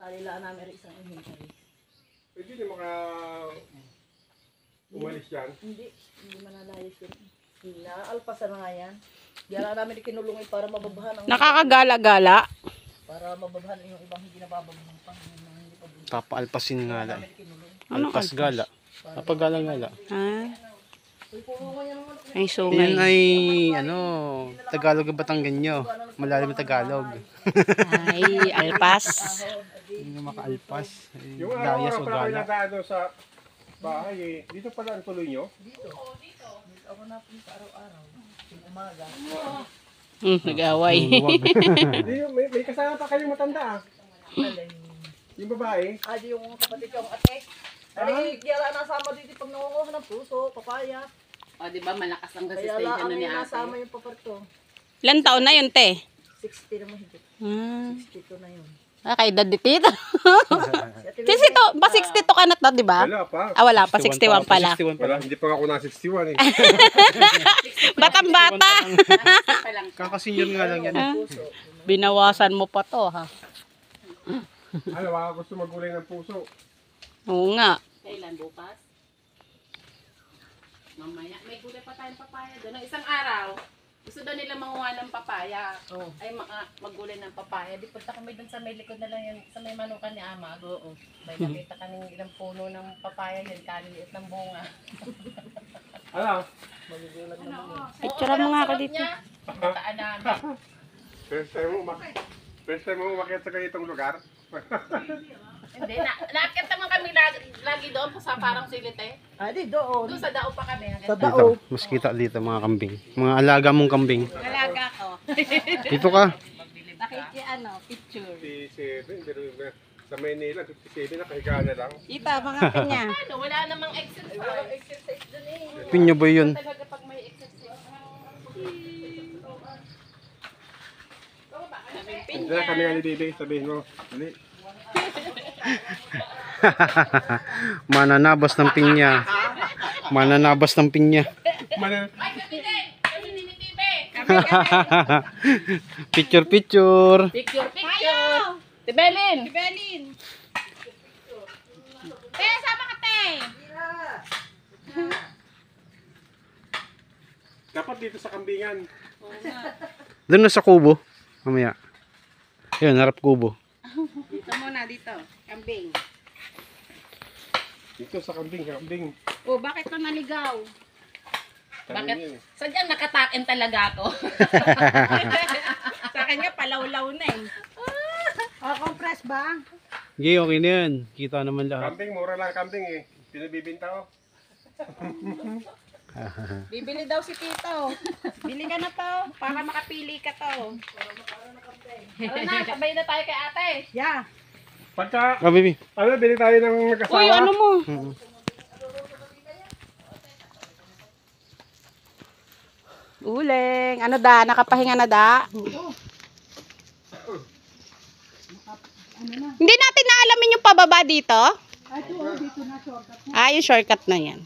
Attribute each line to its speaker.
Speaker 1: Alilaan namin rin isang inventory.
Speaker 2: Pwede di maka umalis yan?
Speaker 1: Hindi manalayas yun. Naalpasan na nga yan. Kaya namin kinulungin para mababahan ang...
Speaker 3: Nakakagala-gala.
Speaker 1: Para mababahan yung ibang hindi nababahan pa.
Speaker 4: Papaalpasin nga lang. Alpas gala. Papagala-gala.
Speaker 3: Ah. Ay, sungay.
Speaker 4: Yan ay, Tagalog at Batanggenyo. Malalim na Tagalog.
Speaker 3: Ay, alpas.
Speaker 4: Hindi na makaalpas.
Speaker 2: Yung
Speaker 4: Layas o
Speaker 2: araw-araw pala kayo
Speaker 4: gala.
Speaker 2: nagano sa bahay eh. Dito pala ang tuloy nyo?
Speaker 1: Dito. Ako napunta araw-araw. Yung umaga.
Speaker 3: Nag-away.
Speaker 2: Hindi, may kasama pa kayong matanda ah. Yung babae.
Speaker 1: Di yung kapatid yung ate. Ay, kaya nasama dito pag nangunguha ng puso, papaya.
Speaker 5: O, di ba malakas ang
Speaker 1: Kaya
Speaker 5: resistensya
Speaker 1: lang
Speaker 5: ni
Speaker 1: ang
Speaker 5: ate.
Speaker 1: nasama yung paparto.
Speaker 3: Ilan taon na yun, te?
Speaker 1: 60 na mo higit. 62 na yun.
Speaker 3: Kay edad di tita.
Speaker 1: Si Ate
Speaker 3: Kasi to, pa 62 ka na to, di ba?
Speaker 2: Wala pa.
Speaker 3: Wala pa, 61 pala.
Speaker 4: 61
Speaker 2: Wala, hindi pa ako na 61 eh.
Speaker 3: Batang-bata.
Speaker 5: Pa lang.
Speaker 4: Kakasenyor nga lang yan.
Speaker 3: Binawasan mo pa to, ha?
Speaker 2: Ano, baka gusto magulay ng puso.
Speaker 3: Oo nga.
Speaker 5: Kailan bukas? Mamaya. May gulay pa tayong papaya doon. Nung isang araw, gusto daw nila manguha ng papaya. Ay, maggulay ng papaya. Di punta kami doon sa may likod na lang yan, sa may manukan ni Ama. Oo. May nakita kaming ilang puno ng papaya yun, kaliliit ng bunga.
Speaker 2: Ano?
Speaker 3: Picture mo nga ako dito.
Speaker 5: Pataan namin.
Speaker 2: First time mo umakyat sa ganitong lugar?
Speaker 5: Hindi, naakit naman kami lagi doon sa parang silite.
Speaker 1: Di doon.
Speaker 5: Doon sa dao pa kami.
Speaker 1: Sa
Speaker 4: Dito,
Speaker 1: dao.
Speaker 4: mas kita dito mga kambing. Mga alaga mong kambing.
Speaker 5: Alaga ko.
Speaker 4: Dito ka.
Speaker 5: Picture.
Speaker 2: 57, pero sa Maynila, 57 na kahiga na lang.
Speaker 3: Kita, mga pinya.
Speaker 5: Ano, wala namang exercise doon eh.
Speaker 4: Pinyo boy yun.
Speaker 5: Talaga pag may exercise.
Speaker 2: Hindi na kami nga ni Bibi, sabihin mo. Dali.
Speaker 4: Mananabas ng pinya. Mananabas ng pinya.
Speaker 2: Manan.
Speaker 5: Ay, kami din! Kami din ni Bibi!
Speaker 4: Picture, picture.
Speaker 5: Picture! Tibelin! Te, sama ka, te!
Speaker 2: Dapat dito sa kambingan.
Speaker 4: Doon na sa kubo. Mamaya. Yun, harap kubo.
Speaker 5: Dito muna, dito. Kambing.
Speaker 2: Dito sa kambing.
Speaker 5: Oh, bakit ka naligaw?
Speaker 2: Kambing
Speaker 5: Bakit?
Speaker 2: yun eh.
Speaker 5: Sadyang nakatakin talaga ako. Sa kanya, palawlaw na eh.
Speaker 1: Compress ba?
Speaker 4: Okay, okay na yan. Kita naman lahat.
Speaker 2: Kambing, mura lang kambing eh. Pinabibinta ko.
Speaker 5: Bibili daw si Tito. Bili ka na to, para makapili ka to. Tara na, sabay na tayo kay ate.
Speaker 1: Yeah.
Speaker 2: Pagka,
Speaker 4: Oh, baby.
Speaker 2: bili tayo ng magkasawa.
Speaker 3: Uy, ano mo? Uling. Ano da? Nakapahinga na da? Hindi natin naalamin yung pababa dito? Yung shortcut na yan.